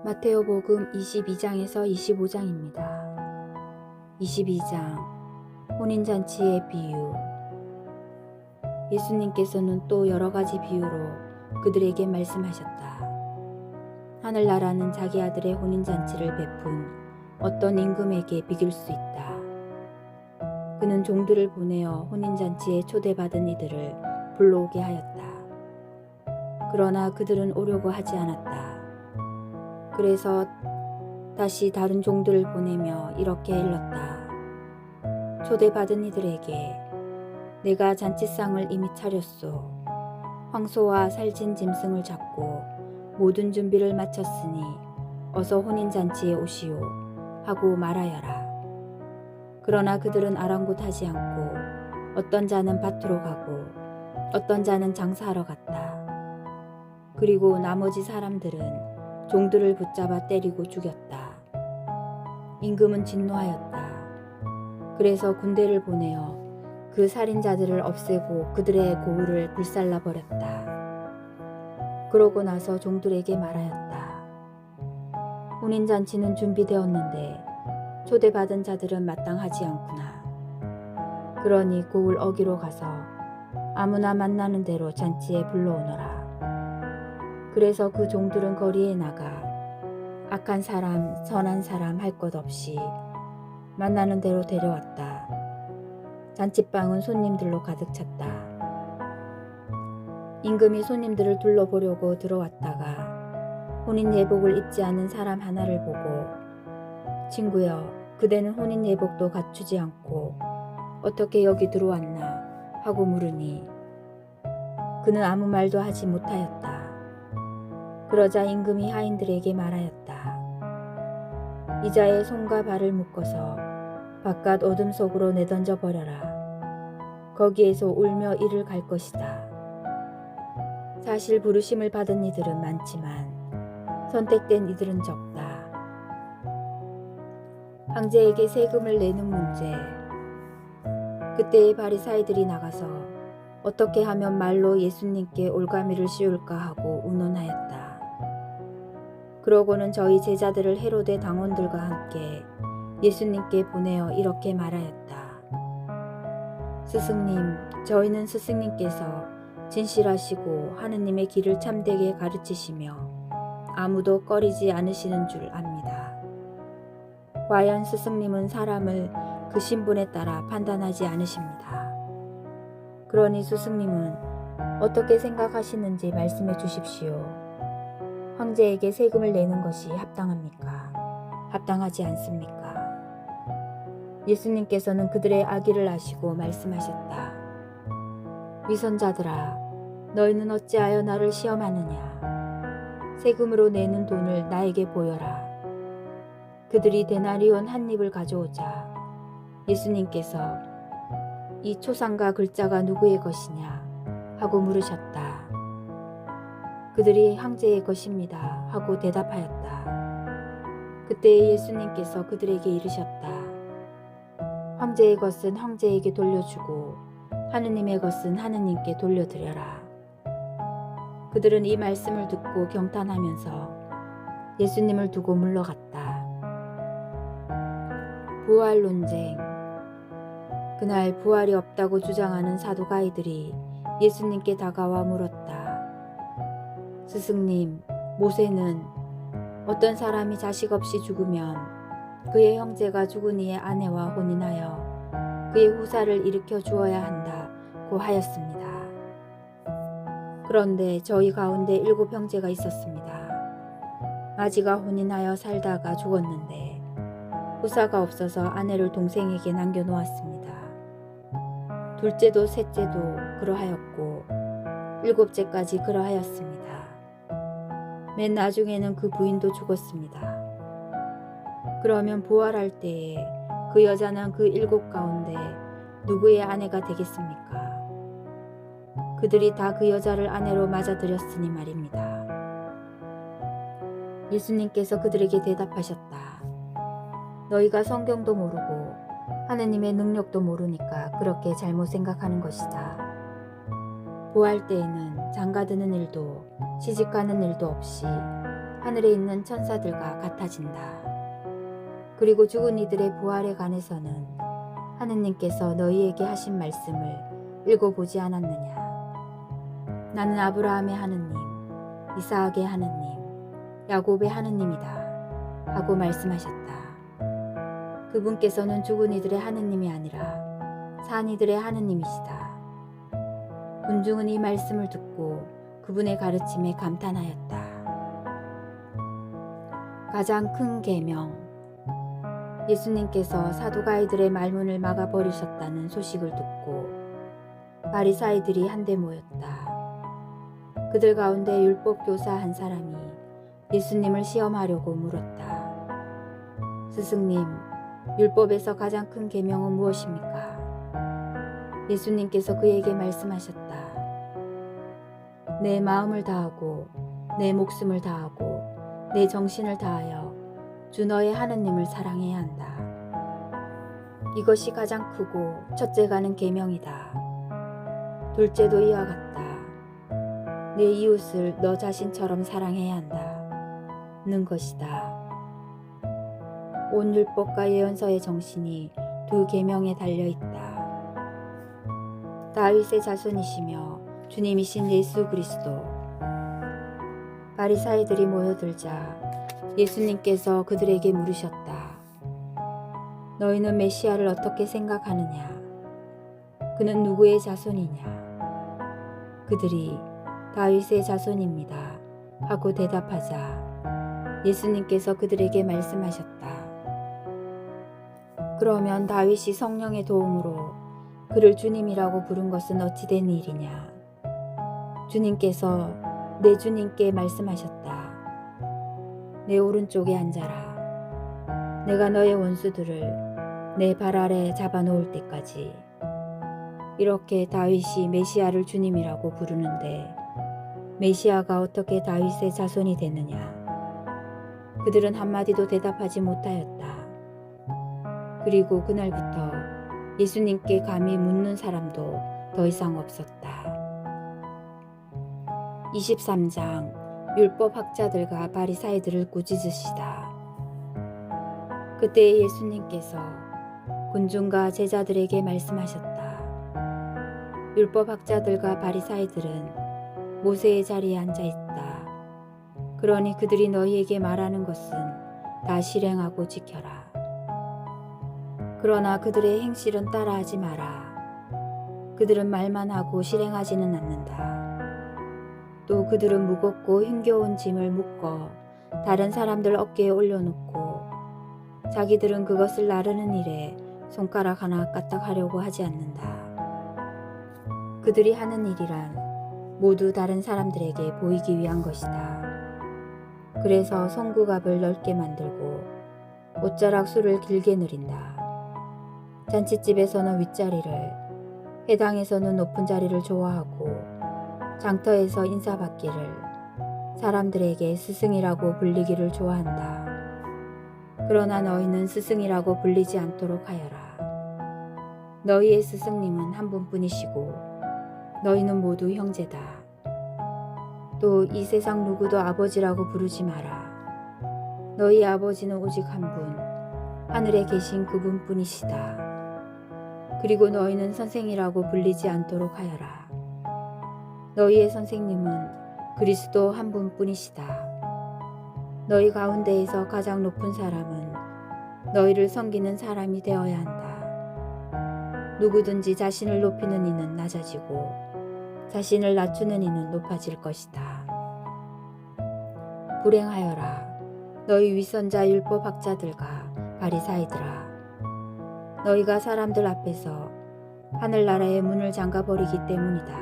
마테오복음 22장에서 25장입니다. 22장 혼인잔치의 비유. 예수님께서는 또 여러 가지 비유로 그들에게 말씀하셨다. 하늘나라는 자기 아들의 혼인잔치를 베푼 어떤 임금에게 비길 수 있다. 그는 종들을 보내어 혼인잔치에 초대받은 이들을 불러오게 하였다. 그러나 그들은 오려고 하지 않았다. 그래서 다시 다른 종들을 보내며 이렇게 일렀다. 초대받은 이들에게 내가 잔치상을 이미 차렸소. 황소와 살찐 짐승을 잡고 모든 준비를 마쳤으니 어서 혼인잔치에 오시오 하고 말하여라. 그러나 그들은 아랑곳하지 않고 어떤 자는 밭으로 가고 어떤 자는 장사하러 갔다. 그리고 나머지 사람들은 종들을 붙잡아 때리고 죽였다. 임금은 진노하였다. 그래서 군대를 보내어 그 살인자들을 없애고 그들의 고을을 불살라 버렸다. 그러고 나서 종들에게 말하였다. 혼인잔치는 준비되었는데 초대받은 자들은 마땅하지 않구나. 그러니 고을 어기로 가서 아무나 만나는 대로 잔치에 불러오너라. 그래서 그 종들은 거리에 나가 악한 사람, 선한 사람 할 것 없이 만나는 대로 데려왔다. 잔치방은 손님들로 가득 찼다. 임금이 손님들을 둘러보려고 들어왔다가 혼인 예복을 입지 않은 사람 하나를 보고 친구여, 그대는 혼인 예복도 갖추지 않고 어떻게 여기 들어왔나 하고 물으니 그는 아무 말도 하지 못하였다. 그러자 임금이 하인들에게 말하였다. 이자의 손과 발을 묶어서 바깥 어둠 속으로 내던져 버려라. 거기에서 울며 이를 갈 것이다. 사실 부르심을 받은 이들은 많지만 선택된 이들은 적다. 황제에게 세금을 내는 문제. 그때의 바리사이들이 나가서 어떻게 하면 말로 예수님께 올가미를 씌울까 하고 의논하였다. 그러고는 저희 제자들을 헤로데 당원들과 함께 예수님께 보내어 이렇게 말하였다. 스승님, 저희는 스승님께서 진실하시고 하느님의 길을 참되게 가르치시며 아무도 꺼리지 않으시는 줄 압니다. 과연 스승님은 사람을 그 신분에 따라 판단하지 않으십니다. 그러니 스승님은 어떻게 생각하시는지 말씀해 주십시오. 황제에게 세금을 내는 것이 합당합니까? 합당하지 않습니까? 예수님께서는 그들의 악의를 아시고 말씀하셨다. 위선자들아, 너희는 어찌하여 나를 시험하느냐? 세금으로 내는 돈을 나에게 보여라. 그들이 데나리온 한 입을 가져오자 예수님께서 이 초상과 글자가 누구의 것이냐 하고 물으셨다. 그들이 황제의 것입니다 하고 대답하였다. 그때 예수님께서 그들에게 이르셨다. 황제의 것은 황제에게 돌려주고 하느님의 것은 하느님께 돌려드려라. 그들은 이 말씀을 듣고 경탄하면서 예수님을 두고 물러갔다. 부활 논쟁. 그날 부활이 없다고 주장하는 사두가이들이 예수님께 다가와 물었다. 스승님, 모세는 어떤 사람이 자식 없이 죽으면 그의 형제가 죽은 이의 아내와 혼인하여 그의 후사를 일으켜 주어야 한다고 하였습니다. 그런데 저희 가운데 7 형제가 있었습니다. 아지가 혼인하여 살다가 죽었는데 후사가 없어서 아내를 동생에게 남겨놓았습니다. 둘째도 셋째도 그러하였고 7째까지 그러하였습니다. 맨 나중에는 그 부인도 죽었습니다. 그러면 부활할 때에 그 여자는 그 7 가운데 누구의 아내가 되겠습니까? 그들이 다 그 여자를 아내로 맞아들였으니 말입니다. 예수님께서 그들에게 대답하셨다. 너희가 성경도 모르고 하느님의 능력도 모르니까 그렇게 잘못 생각하는 것이다. 부활 때에는 장가드는 일도 시집가는 일도 없이 하늘에 있는 천사들과 같아진다. 그리고 죽은 이들의 부활에 관해서는 하느님께서 너희에게 하신 말씀을 읽어보지 않았느냐. 나는 아브라함의 하느님, 이삭의 하느님, 야곱의 하느님이다 하고 말씀하셨다. 그분께서는 죽은 이들의 하느님이 아니라 산 이들의 하느님이시다. 군중은 이 말씀을 듣고 그분의 가르침에 감탄하였다. 가장 큰 계명. 예수님께서 사두가이들의 말문을 막아버리셨다는 소식을 듣고 바리사이들이 한데 모였다. 그들 가운데 율법 교사 한 사람이 예수님을 시험하려고 물었다. 스승님, 율법에서 가장 큰 계명은 무엇입니까? 예수님께서 그에게 말씀하셨다. 내 마음을 다하고 내 목숨을 다하고 내 정신을 다하여 주 너의 하느님을 사랑해야 한다. 이것이 가장 크고 첫째가는 계명이다. 둘째도 이와 같다. 내 이웃을 너 자신처럼 사랑해야 한다는 것이다. 온 율법과 예언서의 정신이 두 계명에 달려있다. 다윗의 자손이시며 주님이신 예수 그리스도. 바리사이들이 모여들자 예수님께서 그들에게 물으셨다. 너희는 메시아를 어떻게 생각하느냐? 그는 누구의 자손이냐? 그들이 다윗의 자손입니다 하고 대답하자 예수님께서 그들에게 말씀하셨다. 그러면 다윗이 성령의 도움으로 그를 주님이라고 부른 것은 어찌 된 일이냐? 주님께서 내 주님께 말씀하셨다. 내 오른쪽에 앉아라. 내가 너의 원수들을 내 발 아래 잡아놓을 때까지. 이렇게 다윗이 메시아를 주님이라고 부르는데 메시아가 어떻게 다윗의 자손이 되느냐? 그들은 한마디도 대답하지 못하였다. 그리고 그날부터 예수님께 감히 묻는 사람도 더 이상 없었다. 23장 율법학자들과 바리사이들을 꾸짖으시다. 그때 예수님께서 군중과 제자들에게 말씀하셨다. 율법학자들과 바리사이들은 모세의 자리에 앉아있다. 그러니 그들이 너희에게 말하는 것은 다 실행하고 지켜라. 그러나 그들의 행실은 따라하지 마라. 그들은 말만 하고 실행하지는 않는다. 또 그들은 무겁고 힘겨운 짐을 묶어 다른 사람들 어깨에 올려놓고 자기들은 그것을 나르는 일에 손가락 하나 까딱하려고 하지 않는다. 그들이 하는 일이란 모두 다른 사람들에게 보이기 위한 것이다. 그래서 손구갑을 넓게 만들고 옷자락 술을 길게 누린다. 잔칫집에서는 윗자리를, 회당에서는 높은 자리를 좋아하고 장터에서 인사받기를, 사람들에게 스승이라고 불리기를 좋아한다. 그러나 너희는 스승이라고 불리지 않도록 하여라. 너희의 스승님은 한 분뿐이시고 너희는 모두 형제다. 또 이 세상 누구도 아버지라고 부르지 마라. 너희 아버지는 오직 한 분, 하늘에 계신 그분뿐이시다. 그리고 너희는 선생이라고 불리지 않도록 하여라. 너희의 선생님은 그리스도 한 분뿐이시다. 너희 가운데에서 가장 높은 사람은 너희를 섬기는 사람이 되어야 한다. 누구든지 자신을 높이는 이는 낮아지고 자신을 낮추는 이는 높아질 것이다. 불행하여라. 너희 위선자 율법학자들과 바리사이들아. 너희가 사람들 앞에서 하늘나라의 문을 잠가버리기 때문이다.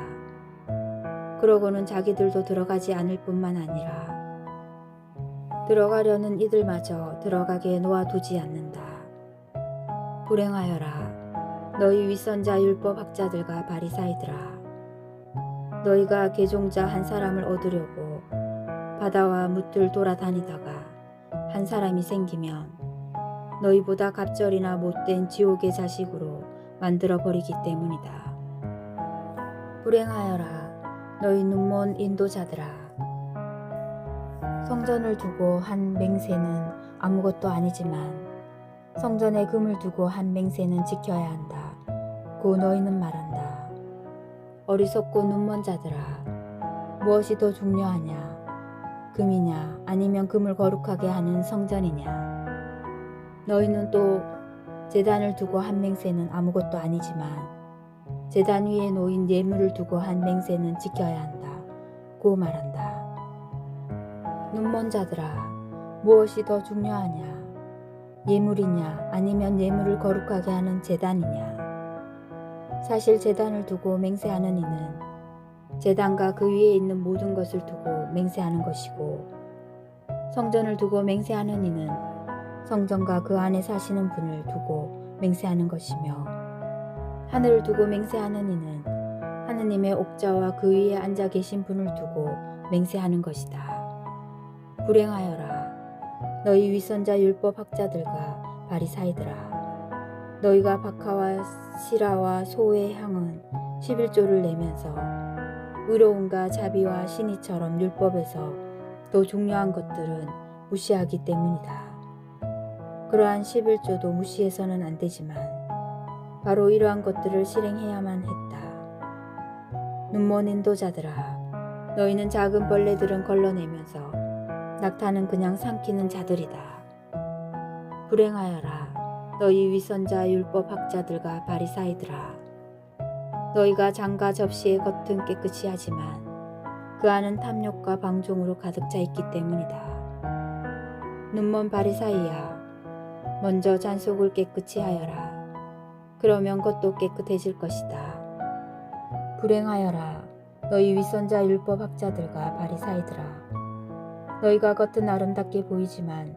그러고는 자기들도 들어가지 않을 뿐만 아니라 들어가려는 이들마저 들어가게 놓아두지 않는다. 불행하여라. 너희 윗선자 율법학자들과 바리사이들아. 너희가 계종자 한 사람을 얻으려고 바다와 뭇들 돌아다니다가 한 사람이 생기면 너희보다 갑절이나 못된 지옥의 자식으로 만들어버리기 때문이다. 불행하여라. 너희 눈먼 인도자들아. 성전을 두고 한 맹세는 아무것도 아니지만 성전에 금을 두고 한 맹세는 지켜야 한다. 고 너희는 말한다. 어리석고 눈먼 자들아, 무엇이 더 중요하냐? 금이냐 아니면 금을 거룩하게 하는 성전이냐? 너희는 또 제단을 두고 한 맹세는 아무것도 아니지만 제단 위에 놓인 예물을 두고 한 맹세는 지켜야 한다. 고 말한다. 눈먼 자들아, 무엇이 더 중요하냐? 예물이냐 아니면 예물을 거룩하게 하는 제단이냐? 사실 제단을 두고 맹세하는 이는 제단과 그 위에 있는 모든 것을 두고 맹세하는 것이고, 성전을 두고 맹세하는 이는 성전과 그 안에 사시는 분을 두고 맹세하는 것이며, 하늘을 두고 맹세하는 이는 하느님의 옥좌와 그 위에 앉아 계신 분을 두고 맹세하는 것이다. 불행하여라, 너희 위선자 율법 학자들과 바리사이들아, 너희가 박하와 시라와 소의 향은 11조를 내면서 의로움과 자비와 신의처럼 율법에서 더 중요한 것들은 무시하기 때문이다. 그러한 11조도 무시해서는 안 되지만 바로 이러한 것들을 실행해야만 했다. 눈먼 인도자들아, 너희는 작은 벌레들은 걸러내면서 낙타는 그냥 삼키는 자들이다. 불행하여라, 너희 위선자 율법 학자들과 바리사이들아, 너희가 장과 접시의 겉은 깨끗이 하지만 그 안은 탐욕과 방종으로 가득 차 있기 때문이다. 눈먼 바리사이야, 먼저 잔속을 깨끗이 하여라. 그러면 겉도 깨끗해질 것이다. 불행하여라, 너희 위선자 율법 학자들과 바리사이들아, 너희가 겉은 아름답게 보이지만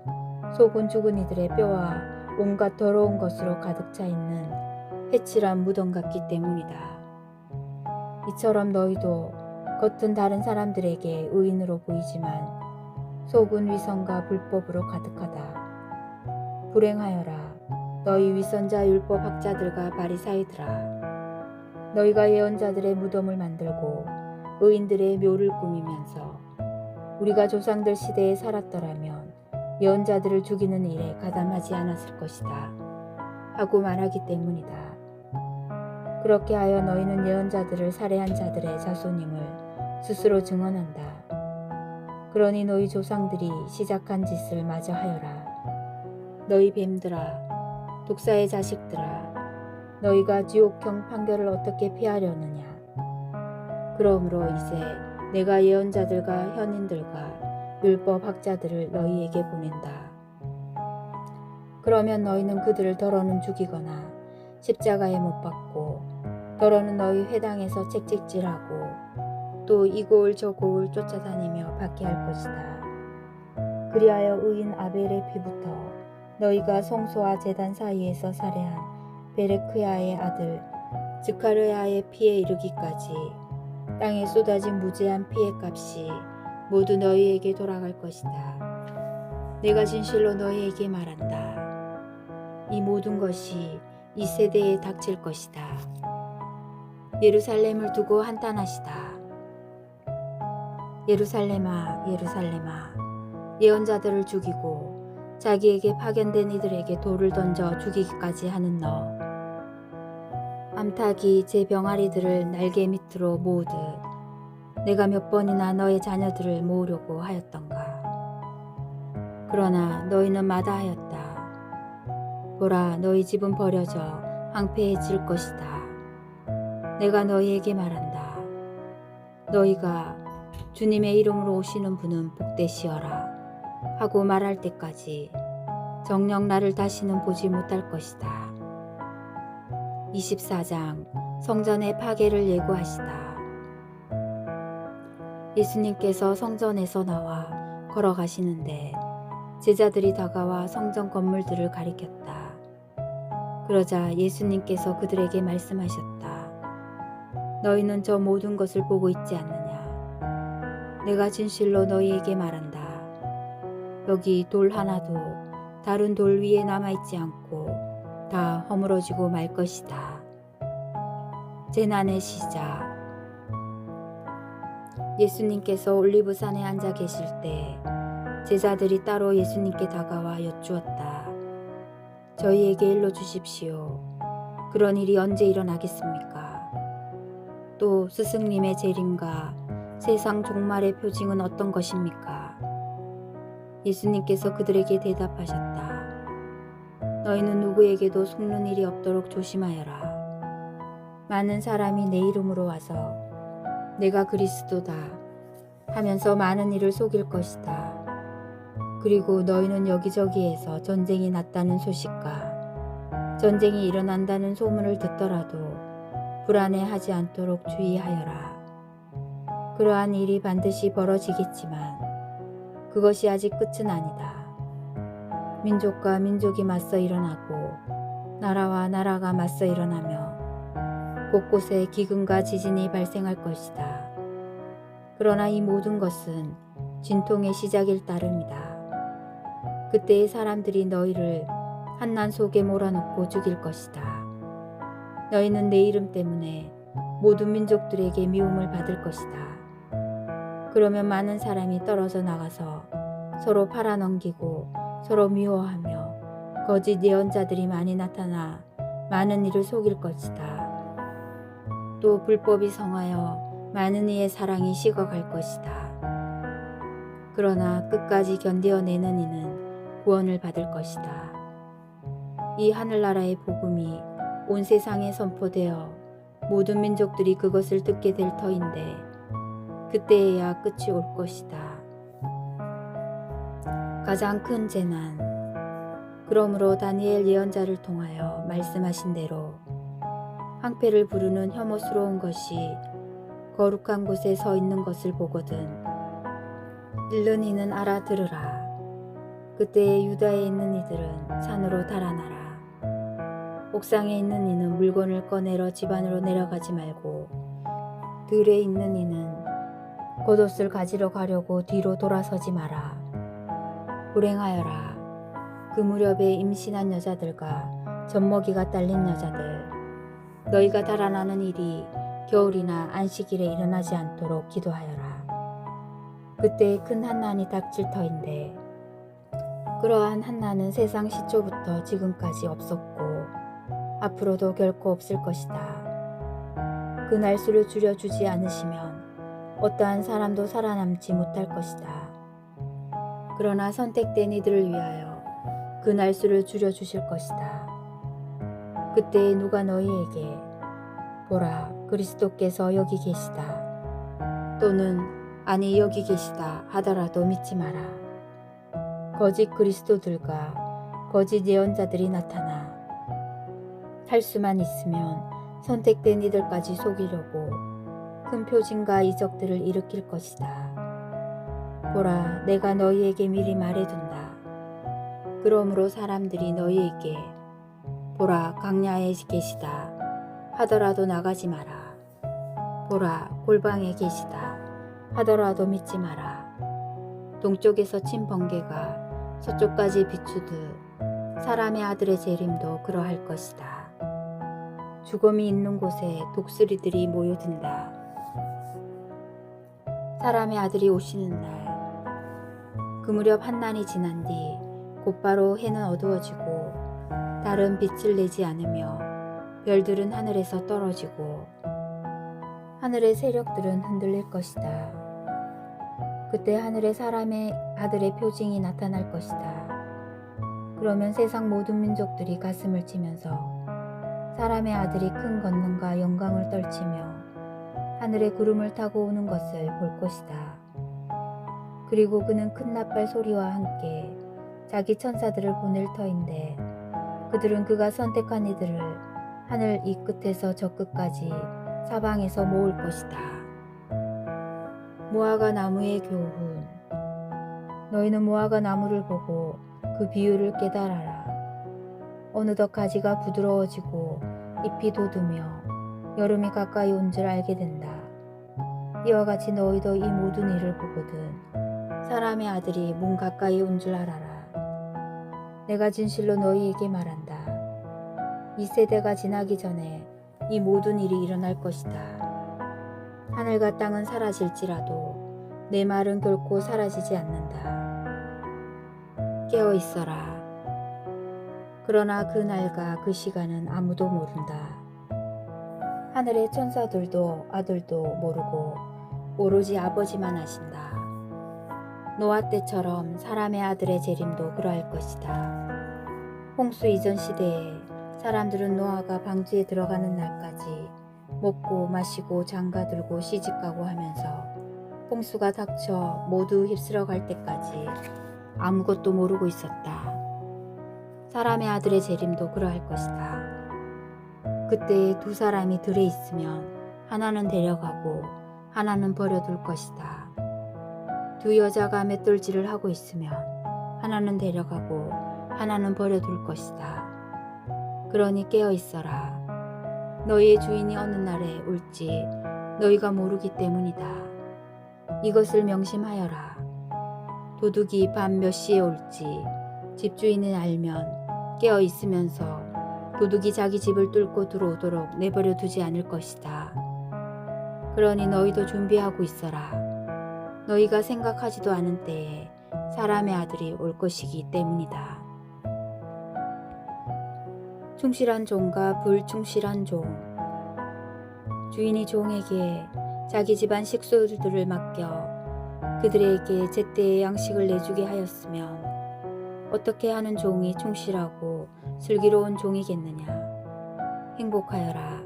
속은 죽은 이들의 뼈와 온갖 더러운 것으로 가득 차 있는 해칠한 무덤 같기 때문이다. 이처럼 너희도 겉은 다른 사람들에게 의인으로 보이지만 속은 위선과 불법으로 가득하다. 불행하여라, 너희 위선자 율법 학자들과 바리사이들아, 너희가 예언자들의 무덤을 만들고 의인들의 묘를 꾸미면서 우리가 조상들 시대에 살았더라면 예언자들을 죽이는 일에 가담하지 않았을 것이다 하고 말하기 때문이다. 그렇게 하여 너희는 예언자들을 살해한 자들의 자손임을 스스로 증언한다. 그러니 너희 조상들이 시작한 짓을 마저 하여라. 너희 뱀들아, 독사의 자식들아, 너희가 지옥형 판결을 어떻게 피하려느냐? 그러므로 이제 내가 예언자들과 현인들과 율법 학자들을 너희에게 보낸다. 그러면 너희는 그들을 더러는 죽이거나 십자가에 못 박고, 더러는 너희 회당에서 책찍질하고 또 이 고을 저 고을 쫓아다니며 박해할 것이다. 그리하여 의인 아벨의 피부터 너희가 성소와 제단 사이에서 살해한 베레크야의 아들 스가랴의 피에 이르기까지 땅에 쏟아진 무제한 피의 값이 모두 너희에게 돌아갈 것이다. 내가 진실로 너희에게 말한다. 이 모든 것이 이 세대에 닥칠 것이다. 예루살렘을 두고 한탄하시다. 예루살렘아, 예루살렘아, 예언자들을 죽이고 자기에게 파견된 이들에게 돌을 던져 죽이기까지 하는 너, 암탉이 제 병아리들을 날개 밑으로 모으듯 내가 몇 번이나 너의 자녀들을 모으려고 하였던가. 그러나 너희는 마다하였다. 보라, 너희 집은 버려져 황폐해질 것이다. 내가 너희에게 말한다. 너희가 주님의 이름으로 오시는 분은 복되시어라 하고 말할 때까지 정녕 나를 다시는 보지 못할 것이다. 24장 성전의 파괴를 예고하시다. 예수님께서 성전에서 나와 걸어가시는데 제자들이 다가와 성전 건물들을 가리켰다. 그러자 예수님께서 그들에게 말씀하셨다. 너희는 저 모든 것을 보고 있지 않느냐? 내가 진실로 너희에게 말한다. 여기 돌 하나도 다른 돌 위에 남아있지 않고 다 허물어지고 말 것이다. 재난의 시작. 예수님께서 올리브산에 앉아 계실 때 제자들이 따로 예수님께 다가와 여쭈었다. 저희에게 일러주십시오. 그런 일이 언제 일어나겠습니까? 또 스승님의 재림과 세상 종말의 표징은 어떤 것입니까? 예수님께서 그들에게 대답하셨다. 너희는 누구에게도 속는 일이 없도록 조심하여라. 많은 사람이 내 이름으로 와서 내가 그리스도다 하면서 많은 이를 속일 것이다. 그리고 너희는 여기저기에서 전쟁이 났다는 소식과 전쟁이 일어난다는 소문을 듣더라도 불안해하지 않도록 주의하여라. 그러한 일이 반드시 벌어지겠지만 그것이 아직 끝은 아니다. 민족과 민족이 맞서 일어나고 나라와 나라가 맞서 일어나며 곳곳에 기근과 지진이 발생할 것이다. 그러나 이 모든 것은 진통의 시작일 따름이다. 그때의 사람들이 너희를 환난 속에 몰아넣고 죽일 것이다. 너희는 내 이름 때문에 모든 민족들에게 미움을 받을 것이다. 그러면 많은 사람이 떨어져 나가서 서로 팔아넘기고 서로 미워하며 거짓 예언자들이 많이 나타나 많은 이를 속일 것이다. 또 불법이 성하여 많은 이의 사랑이 식어갈 것이다. 그러나 끝까지 견디어내는 이는 구원을 받을 것이다. 이 하늘나라의 복음이 온 세상에 선포되어 모든 민족들이 그것을 듣게 될 터인데 그때에야 끝이 올 것이다. 가장 큰 재난. 그러므로 다니엘 예언자를 통하여 말씀하신 대로 황폐를 부르는 혐오스러운 것이 거룩한 곳에 서 있는 것을 보거든 읽는 이는 알아들으라. 그때에 유다에 있는 이들은 산으로 달아나라. 옥상에 있는 이는 물건을 꺼내러 집 안으로 내려가지 말고 들에 있는 이는 겉옷을 가지러 가려고 뒤로 돌아서지 마라. 불행하여라. 그 무렵에 임신한 여자들과 젖먹이가 딸린 여자들. 너희가 달아나는 일이 겨울이나 안식일에 일어나지 않도록 기도하여라. 그때에 큰 환난이 닥칠 터인데 그러한 환난은 세상 시초부터 지금까지 없었고 앞으로도 결코 없을 것이다. 그 날수를 줄여주지 않으시면 어떠한 사람도 살아남지 못할 것이다. 그러나 선택된 이들을 위하여 그 날수를 줄여주실 것이다. 그때에 누가 너희에게 보라 그리스도께서 여기 계시다 또는 아니 여기 계시다 하더라도 믿지 마라. 거짓 그리스도들과 거짓 예언자들이 나타나 할 수만 있으면 선택된 이들까지 속이려고 큰 표징과 이적들을 일으킬 것이다. 보라 내가 너희에게 미리 말해둔다. 그러므로 사람들이 너희에게 보라 광야에 계시다 하더라도 나가지 마라. 보라 골방에 계시다 하더라도 믿지 마라. 동쪽에서 친 번개가 서쪽까지 비추듯 사람의 아들의 재림도 그러할 것이다. 죽음이 있는 곳에 독수리들이 모여든다. 사람의 아들이 오시는 날 그 무렵 한난이 지난 뒤 곧바로 해는 어두워지고 달은 빛을 내지 않으며 별들은 하늘에서 떨어지고 하늘의 세력들은 흔들릴 것이다. 그때 하늘에 사람의 아들의 표징이 나타날 것이다. 그러면 세상 모든 민족들이 가슴을 치면서 사람의 아들이 큰 권능과 영광을 떨치며 하늘에 구름을 타고 오는 것을 볼 것이다. 그리고 그는 큰 나팔 소리와 함께 자기 천사들을 보낼 터인데 그들은 그가 선택한 이들을 하늘 이 끝에서 저 끝까지 사방에서 모을 것이다. 무화과 나무의 교훈. 너희는 무화과 나무를 보고 그 비율을 깨달아라. 어느덧 가지가 부드러워지고 잎이 돋으며 여름이 가까이 온 줄 알게 된다. 이와 같이 너희도 이 모든 일을 보거든 사람의 아들이 문 가까이 온 줄 알아라. 내가 진실로 너희에게 말한다. 이 세대가 지나기 전에 이 모든 일이 일어날 것이다. 하늘과 땅은 사라질지라도 내 말은 결코 사라지지 않는다. 깨어 있어라. 그러나 그날과 그 시간은 아무도 모른다. 하늘의 천사들도 아들도 모르고 오로지 아버지만 아신다. 노아 때처럼 사람의 아들의 재림도 그러할 것이다. 홍수 이전 시대에 사람들은 노아가 방주에 들어가는 날까지 먹고 마시고 장가들고 시집가고 하면서 홍수가 닥쳐 모두 휩쓸어 갈 때까지 아무것도 모르고 있었다. 사람의 아들의 재림도 그러할 것이다. 그때 두 사람이 들에 있으면 하나는 데려가고 하나는 버려둘 것이다. 두 여자가 맷돌질을 하고 있으면 하나는 데려가고 하나는 버려둘 것이다. 그러니 깨어 있어라. 너희의 주인이 어느 날에 올지 너희가 모르기 때문이다. 이것을 명심하여라. 도둑이 밤 몇 시에 올지 집주인은 알면 깨어 있으면서 도둑이 자기 집을 뚫고 들어오도록 내버려 두지 않을 것이다. 그러니 너희도 준비하고 있어라. 너희가 생각하지도 않은 때에 사람의 아들이 올 것이기 때문이다. 충실한 종과 불충실한 종. 주인이 종에게 자기 집안 식소들을 맡겨 그들에게 제때의 양식을 내주게 하였으면 어떻게 하는 종이 충실하고 슬기로운 종이겠느냐. 행복하여라.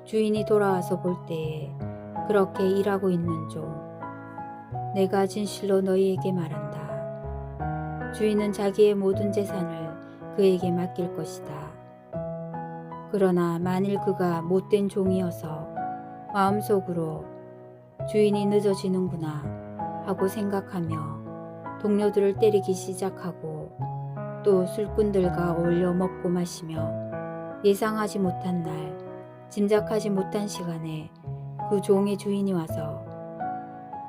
주인이 돌아와서 볼 때에 그렇게 일하고 있는 종. 내가 진실로 너희에게 말한다. 주인은 자기의 모든 재산을 그에게 맡길 것이다. 그러나 만일 그가 못된 종이어서 마음속으로 주인이 늦어지는구나 하고 생각하며 동료들을 때리기 시작하고 또 술꾼들과 어울려 먹고 마시며 예상하지 못한 날, 짐작하지 못한 시간에 그 종의 주인이 와서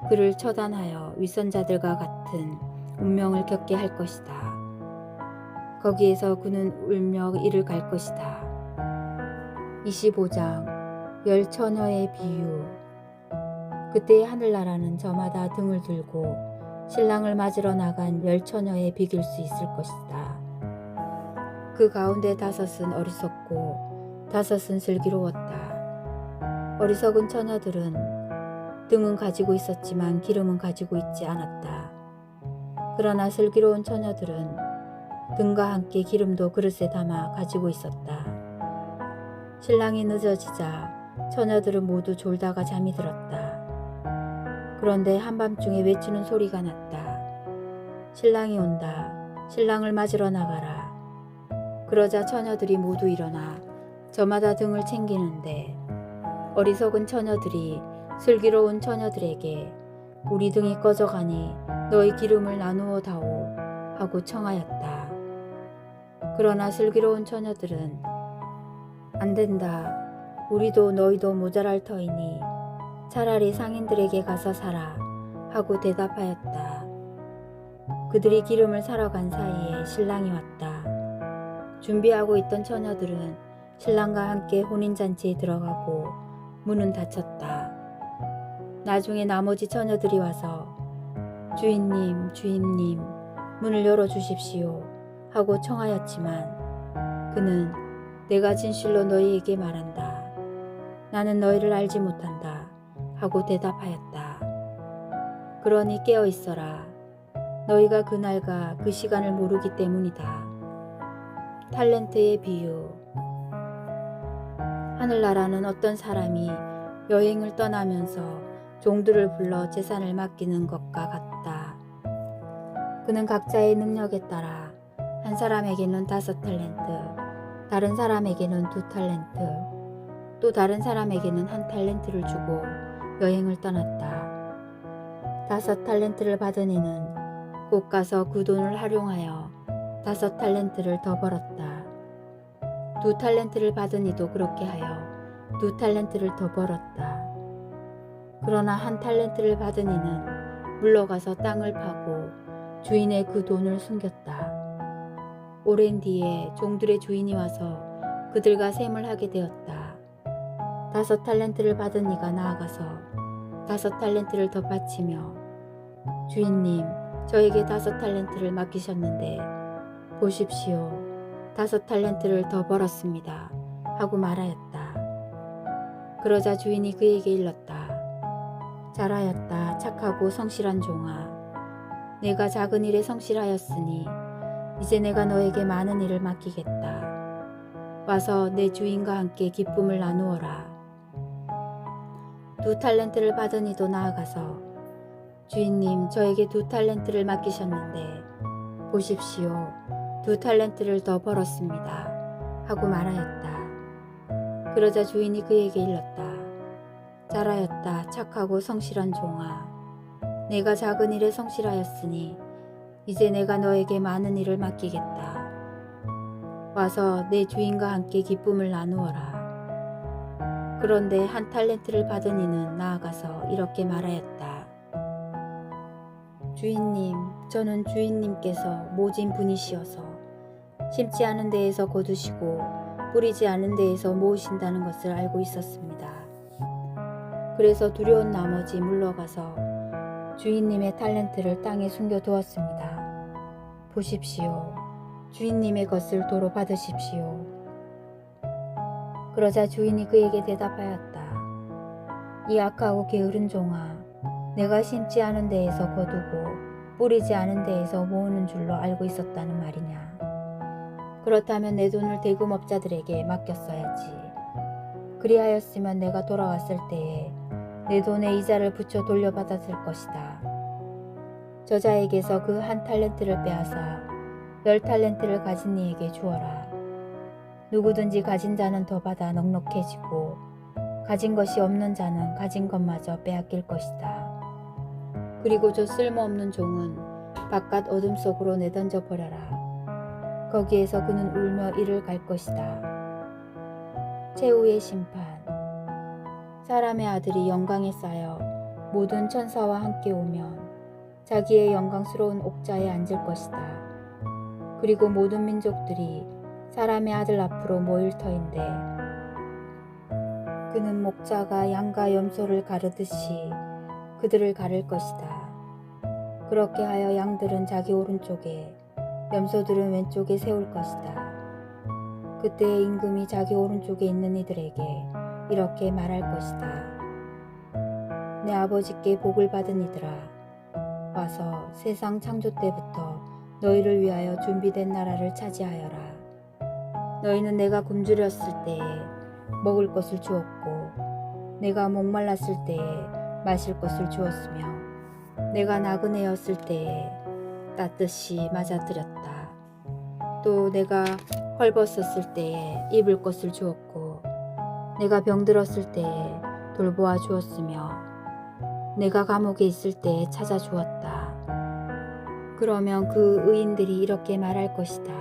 그를 처단하여 윗선자들과 같은 운명을 겪게 할 것이다. 거기에서 그는 울며 이를 갈 것이다. 25장 열처녀의 비유. 그때 하늘나라는 저마다 등을 들고 신랑을 맞으러 나간 열처녀에 비길 수 있을 것이다. 그 가운데 5은 어리석고 5은 슬기로웠다. 어리석은 처녀들은 등은 가지고 있었지만 기름은 가지고 있지 않았다. 그러나 슬기로운 처녀들은 등과 함께 기름도 그릇에 담아 가지고 있었다. 신랑이 늦어지자 처녀들은 모두 졸다가 잠이 들었다. 그런데 한밤중에 외치는 소리가 났다. 신랑이 온다. 신랑을 맞으러 나가라. 그러자 처녀들이 모두 일어나 저마다 등을 챙기는데 어리석은 처녀들이 슬기로운 처녀들에게 우리 등이 꺼져가니 너희 기름을 나누어 다오 하고 청하였다. 그러나 슬기로운 처녀들은 안 된다. 우리도 너희도 모자랄 터이니 차라리 상인들에게 가서 사라 하고 대답하였다. 그들이 기름을 사러 간 사이에 신랑이 왔다. 준비하고 있던 처녀들은 신랑과 함께 혼인잔치에 들어가고 문은 닫혔다. 나중에 나머지 처녀들이 와서 주인님, 주인님, 문을 열어주십시오 하고 청하였지만 그는 내가 진실로 너희에게 말한다. 나는 너희를 알지 못한다 하고 대답하였다. 그러니 깨어 있어라. 너희가 그날과 그 시간을 모르기 때문이다. 탈렌트의 비유. 하늘나라는 어떤 사람이 여행을 떠나면서 종들을 불러 재산을 맡기는 것과 같다. 그는 각자의 능력에 따라 한 사람에게는 5탈렌트, 다른 사람에게는 2탈렌트, 또 다른 사람에게는 1탈렌트를 주고 여행을 떠났다. 5탈렌트를 받은 이는 곧 가서 그 돈을 활용하여 5탈렌트를 더 벌었다. 2탈렌트를 받은 이도 그렇게 하여 2탈렌트를 더 벌었다. 그러나 1탈렌트를 받은 이는 물러가서 땅을 파고 주인의 그 돈을 숨겼다. 오랜 뒤에 종들의 주인이 와서 그들과 셈을 하게 되었다. 5탈렌트를 받은 이가 나아가서 5탈렌트를 더 바치며 주인님, 저에게 5달란트를 맡기셨는데 보십시오. 5달란트를 더 벌었습니다. 하고 말하였다. 그러자 주인이 그에게 일렀다. 잘하였다. 착하고 성실한 종아. 내가 작은 일에 성실하였으니 이제 내가 너에게 많은 일을 맡기겠다. 와서 내 주인과 함께 기쁨을 나누어라. 2달란트를 받은 이도 나아가서 주인님, 저에게 2달란트를 맡기셨는데 보십시오. 2달란트를 더 벌었습니다. 하고 말하였다. 그러자 주인이 그에게 일렀다. 잘하였다. 착하고 성실한 종아. 내가 작은 일에 성실하였으니 이제 내가 너에게 많은 일을 맡기겠다. 와서 내 주인과 함께 기쁨을 나누어라. 그런데 1달란트를 받은 이는 나아가서 이렇게 말하였다. 주인님, 저는 주인님께서 모진 분이시어서 심지 않은 데에서 거두시고 뿌리지 않은 데에서 모으신다는 것을 알고 있었습니다. 그래서 두려운 나머지 물러가서 주인님의 달란트를 땅에 숨겨두었습니다. 보십시오. 주인님의 것을 도로 받으십시오. 그러자 주인이 그에게 대답하였다. 이 악하고 게으른 종아, 내가 심지 않은 데에서 거두고 뿌리지 않은 데에서 모으는 줄로 알고 있었다는 말이냐. 그렇다면 내 돈을 대금업자들에게 맡겼어야지. 그리하였으면 내가 돌아왔을 때에 내 돈의 이자를 붙여 돌려받았을 것이다. 저자에게서 그 1달란트를 빼앗아 10달란트를 가진 이에게 주어라. 누구든지 가진 자는 더 받아 넉넉해지고 가진 것이 없는 자는 가진 것마저 빼앗길 것이다. 그리고 저 쓸모없는 종은 바깥 어둠 속으로 내던져 버려라. 거기에서 그는 울며 이를 갈 것이다. 최후의 심판. 사람의 아들이 영광에 쌓여 모든 천사와 함께 오면 자기의 영광스러운 옥좌에 앉을 것이다. 그리고 모든 민족들이 사람의 아들 앞으로 모일 터인데 그는 목자가 양과 염소를 가르듯이 그들을 가를 것이다. 그렇게 하여 양들은 자기 오른쪽에 염소들은 왼쪽에 세울 것이다. 그때의 임금이 자기 오른쪽에 있는 이들에게 이렇게 말할 것이다. 내 아버지께 복을 받은 이들아, 와서 세상 창조 때부터 너희를 위하여 준비된 나라를 차지하여라. 너희는 내가 굶주렸을 때에 먹을 것을 주었고 내가 목말랐을 때에 마실 것을 주었으며 내가 나그네였을 때에 따뜻이 맞아들였다. 또 내가 헐벗었을 때에 입을 것을 주었고 내가 병들었을 때에 돌보아 주었으며 내가 감옥에 있을 때에 찾아주었다. 그러면 그 의인들이 이렇게 말할 것이다.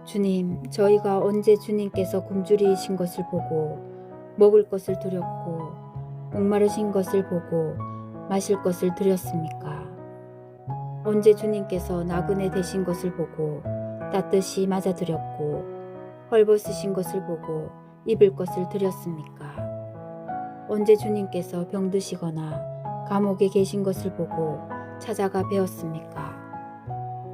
주님, 저희가 언제 주님께서 굶주리신 것을 보고 먹을 것을 드렸고 목마르신 것을 보고 마실 것을 드렸습니까? 언제 주님께서 나그네 되신 것을 보고 따뜻이 맞아드렸고 헐벗으신 것을 보고 입을 것을 드렸습니까? 언제 주님께서 병드시거나 감옥에 계신 것을 보고 찾아가 배웠습니까?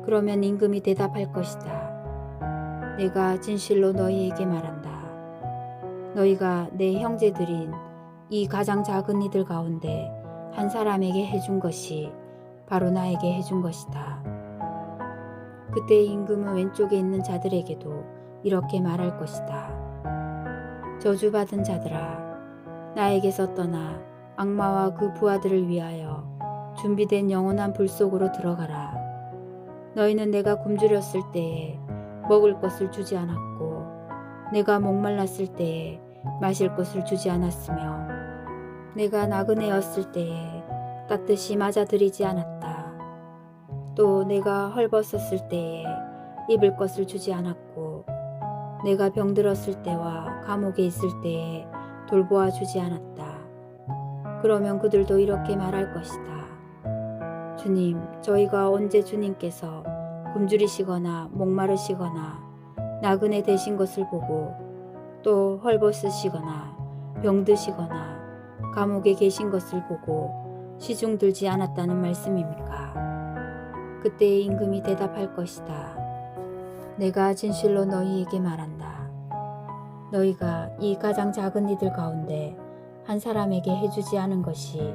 그러면 임금이 대답할 것이다. 내가 진실로 너희에게 말한다. 너희가 내 형제들인 이 가장 작은 이들 가운데 한 사람에게 해준 것이 바로 나에게 해준 것이다. 그때 임금은 왼쪽에 있는 자들에게도 이렇게 말할 것이다. 저주받은 자들아, 나에게서 떠나 악마와 그 부하들을 위하여 준비된 영원한 불 속으로 들어가라. 너희는 내가 굶주렸을 때에 먹을 것을 주지 않았고 내가 목말랐을 때에 마실 것을 주지 않았으며 내가 나그네였을 때에 따뜻이 맞아들이지 않았다. 또 내가 헐벗었을 때에 입을 것을 주지 않았고 내가 병들었을 때와 감옥에 있을 때에 돌보아 주지 않았다. 그러면 그들도 이렇게 말할 것이다. 주님, 저희가 언제 주님께서 굶주리시거나 목마르시거나 나그네 되신 것을 보고 또 헐벗으시거나 병드시거나 감옥에 계신 것을 보고 시중 들지 않았다는 말씀입니까? 그때의 임금이 대답할 것이다. 내가 진실로 너희에게 말한다. 너희가 이 가장 작은 이들 가운데 한 사람에게 해주지 않은 것이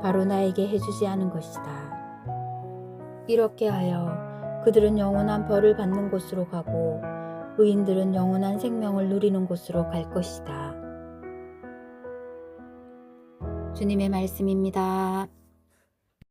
바로 나에게 해주지 않은 것이다. 이렇게 하여 그들은 영원한 벌을 받는 곳으로 가고 의인들은 영원한 생명을 누리는 곳으로 갈 것이다. 주님의 말씀입니다.